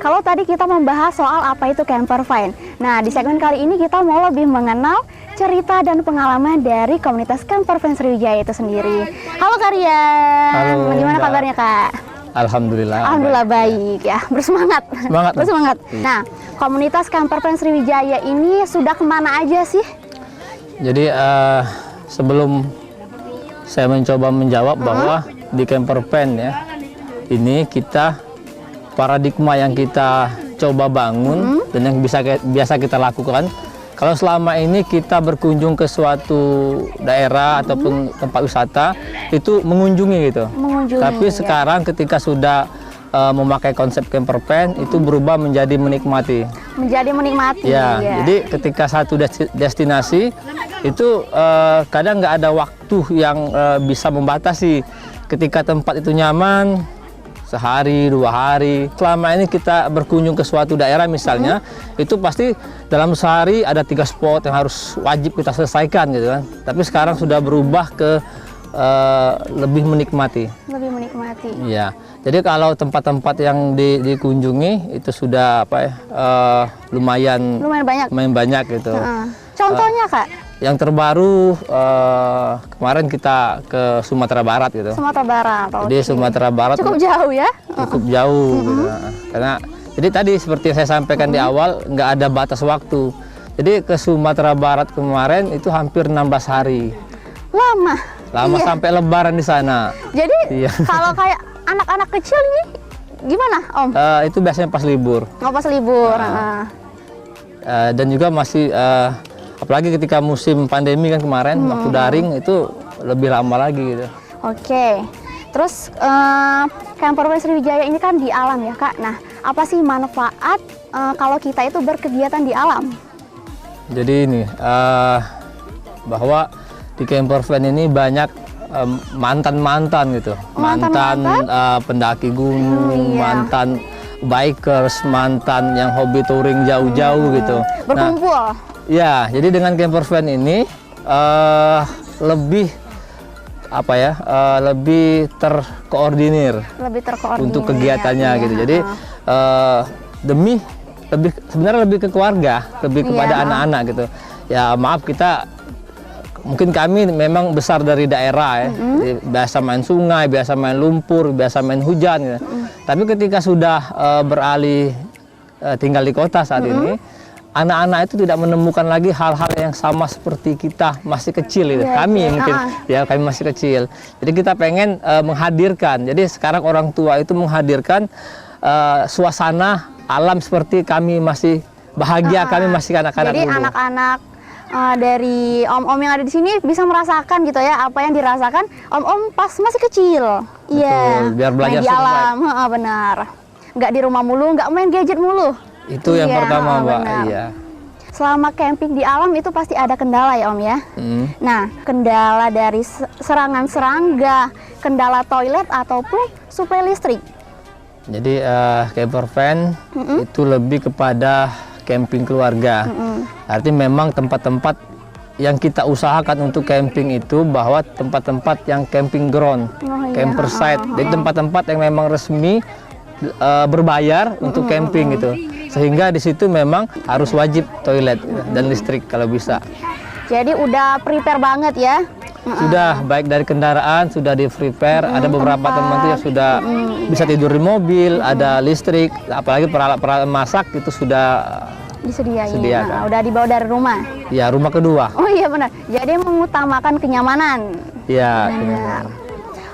kalau tadi kita membahas soal apa itu campervan. Nah, di segmen kali ini kita mau lebih mengenal cerita dan pengalaman dari komunitas campervan Sriwijaya itu sendiri. Halo Kak Rian. Halo, bagaimana Mbak. kabarnya Kak? Alhamdulillah. Alhamdulillah baik ya, bersemangat. Semangat. Bersemangat. Nah, komunitas campervan Sriwijaya ini sudah kemana aja sih? Jadi sebelum saya mencoba menjawab bahwa di campervan ya, ini kita paradigma yang kita coba bangun dan yang biasa kita lakukan. Kalau selama ini kita berkunjung ke suatu daerah ataupun tempat wisata itu mengunjungi gitu. Mengunjungi. Tapi sekarang ketika sudah memakai konsep campervan itu berubah menjadi menikmati. Menjadi menikmati. Ya, jadi ketika satu destinasi itu kadang nggak ada waktu yang bisa membatasi. Ketika tempat itu nyaman, sehari, 2 hari. Selama ini kita berkunjung ke suatu daerah misalnya, itu pasti dalam sehari ada 3 spot yang harus wajib kita selesaikan gitu kan. Tapi sekarang sudah berubah ke lebih menikmati. Lebih menikmati. Iya. Jadi kalau tempat-tempat yang dikunjungi itu sudah apa ya, lumayan banyak. Lumayan banyak gitu. Contohnya Kak? Yang terbaru kemarin kita ke Sumatera Barat gitu. Sumatera Barat. Jadi Sumatera Barat cukup jauh ya? Cukup jauh gitu. Karena jadi tadi seperti yang saya sampaikan di awal nggak ada batas waktu. Jadi ke Sumatera Barat kemarin itu hampir 16 hari. Lama Iya. Sampai Lebaran di sana. Jadi Iya. kalau kayak anak-anak kecil ini gimana Om? Itu biasanya pas libur. Oh, pas libur. Dan juga masih apalagi ketika musim pandemi kan kemarin waktu daring itu lebih lama lagi gitu. Oke. Terus campervan Sriwijaya ini kan di alam ya Kak. Nah, apa sih manfaat kalau kita itu berkegiatan di alam? Jadi ini bahwa di campervan ini banyak mantan-mantan gitu. Mantan pendaki gunung, mantan bikers, mantan yang hobi touring jauh-jauh gitu. Berkumpul. Ya, jadi dengan campervan ini lebih apa ya, lebih terkoordinir untuk kegiatannya gitu. Jadi sebenarnya lebih ke keluarga, lebih kepada anak-anak gitu. Ya maaf mungkin kami memang besar dari daerah ya, jadi biasa main sungai, biasa main lumpur, biasa main hujan gitu. Tapi ketika sudah beralih tinggal di kota saat ini, anak-anak itu tidak menemukan lagi hal-hal yang sama seperti kita masih kecil itu. Kami masih kecil. Jadi kita pengen menghadirkan. Jadi sekarang orang tua itu menghadirkan suasana alam seperti kami masih bahagia, kami masih kanak-kanak dulu. Jadi anak-anak dari om-om yang ada di sini bisa merasakan gitu ya apa yang dirasakan om-om pas masih kecil. Iya. Biar belajar main di alam, benar. Nggak di rumah mulu, nggak main gadget mulu. Itu yang pertama, Mbak. Iya. Selama camping di alam itu pasti ada kendala ya Om ya. Nah, kendala dari serangan serangga, kendala toilet ataupun suplai listrik. Jadi campervan itu lebih kepada camping keluarga. Artinya memang tempat-tempat yang kita usahakan untuk camping itu bahwa tempat-tempat yang camping ground, camper site. Jadi tempat-tempat yang memang resmi berbayar untuk camping gitu. Sehingga di situ memang harus wajib toilet dan listrik kalau bisa. Jadi udah prepare banget ya. Sudah baik dari kendaraan sudah di prepare. Ada beberapa teman tuh yang sudah bisa tidur di mobil, ada listrik, apalagi peralatan masak itu sudah disediakan. Nah, udah dibawa dari rumah. Ya, rumah kedua. Oh iya benar. Jadi mengutamakan kenyamanan. Iya.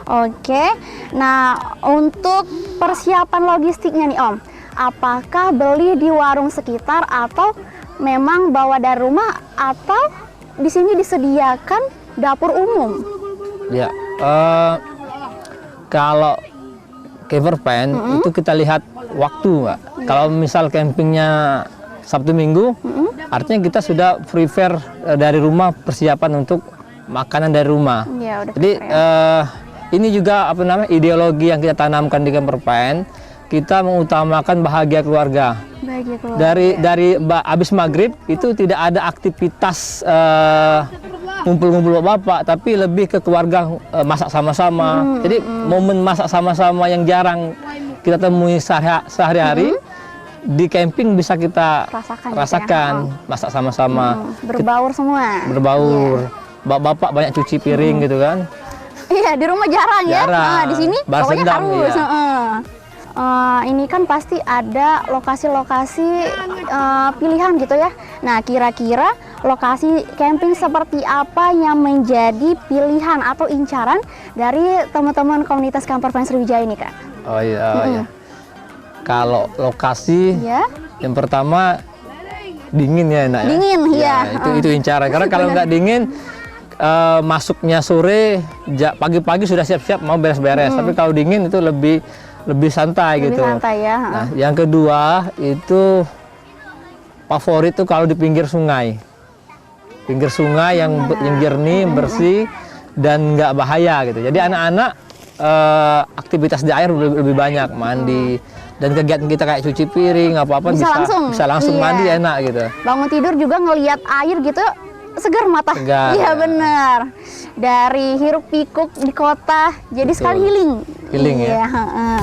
Oke. Nah, untuk persiapan logistiknya nih Om, apakah beli di warung sekitar atau memang bawa dari rumah atau di sini disediakan dapur umum? Ya, kalau campervan itu kita lihat waktu, Mbak. Kalau misal campingnya Sabtu Minggu, artinya kita sudah prepare dari rumah persiapan untuk makanan dari rumah. Ya, udah. Jadi ini juga ideologi yang kita tanamkan di campervan. Kita mengutamakan bahagia keluarga. Dari habis maghrib itu tidak ada aktivitas ngumpul-ngumpul bapak, tapi lebih ke keluarga masak sama-sama. Jadi momen masak sama-sama yang jarang kita temui sehari-hari di camping bisa kita Rasakan gitu ya. rasakan, masak sama-sama, Berbaur semua. berbaur. Bapak banyak cuci piring gitu kan. Iya, di rumah jarang ya. Jarang. Nah, di sini Balas pokoknya dendam, harus. iya. Ini kan pasti ada lokasi-lokasi pilihan gitu ya. Nah, kira-kira lokasi camping seperti apa yang menjadi pilihan atau incaran dari teman-teman komunitas Camper Friends Sriwijaya ini, Kak? Oh iya. Kalau lokasi Ya, yang pertama dingin ya, Nak ya. dingin, ya. Itu incaran. Karena kalau nggak dingin, masuknya sore, pagi-pagi sudah siap-siap mau beres-beres. Tapi kalau dingin itu lebih santai Lebih gitu. santai ya. Nah, yang kedua itu favorit tuh kalau di pinggir sungai. Pinggir sungai yang jernih, bersih dan nggak bahaya gitu. Jadi anak-anak aktivitas di air lebih banyak, mandi dan kegiatan kita kayak cuci piring apa-apa bisa langsung Iya. mandi enak gitu. Bangun tidur juga ngelihat air gitu segar mata. Segar, Iya ya. benar. Dari hiruk pikuk di kota jadi sekali healing. Healing, ya. Iya, heeh.